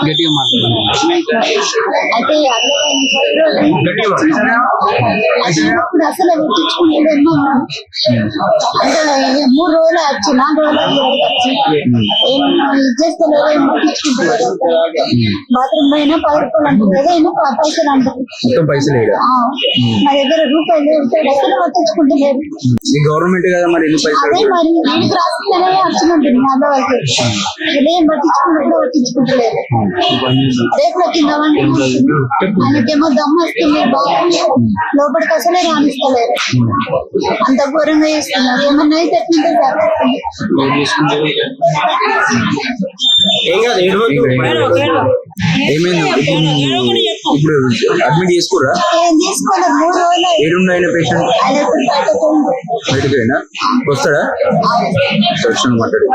గట్టిగా మాట్లాడండి. అయితే ఇప్పుడు అసలు పట్టించుకుంటేమో అంటే 3 రోజులు వచ్చి 4 రోజులు వచ్చి ఏం చేస్తలేదు, ఏం పట్టించుకుంటలేదు. బాత్రూమ్ అయినా 10 రూపాయలు అంటుంది, ఏదైనా పైసలు అంటుంది. మొత్తం పైసలు మా దగ్గర రూపాయలు అసలు పట్టించుకుంటలేదు. గవర్నమెంట్ కదా మరి ఎన్ని పైసలు? అదే మరి వీడికి రాస్తుందనే వచ్చినట్టుంది నా వరకు. ఏం పట్టించుకుంటలేదు. రేపుల కింద ఆయనకేమో దమ్ము వస్తుంది, బాగా లోపలికి అసలే రాణిస్తలేదు. అంత ఘోరంగా చేస్తున్నారు. ఏమన్నా అయితే ఎట్లుంటే ఏమైంది ఇప్పుడు? అడ్మిట్ చేసుకురా? ఏం తీసుకోలేదు. 3 రోజులు ఏడుండ అయిన పేషెంట్ బయటకు అయినా వస్తాడా? మాట్లాడు.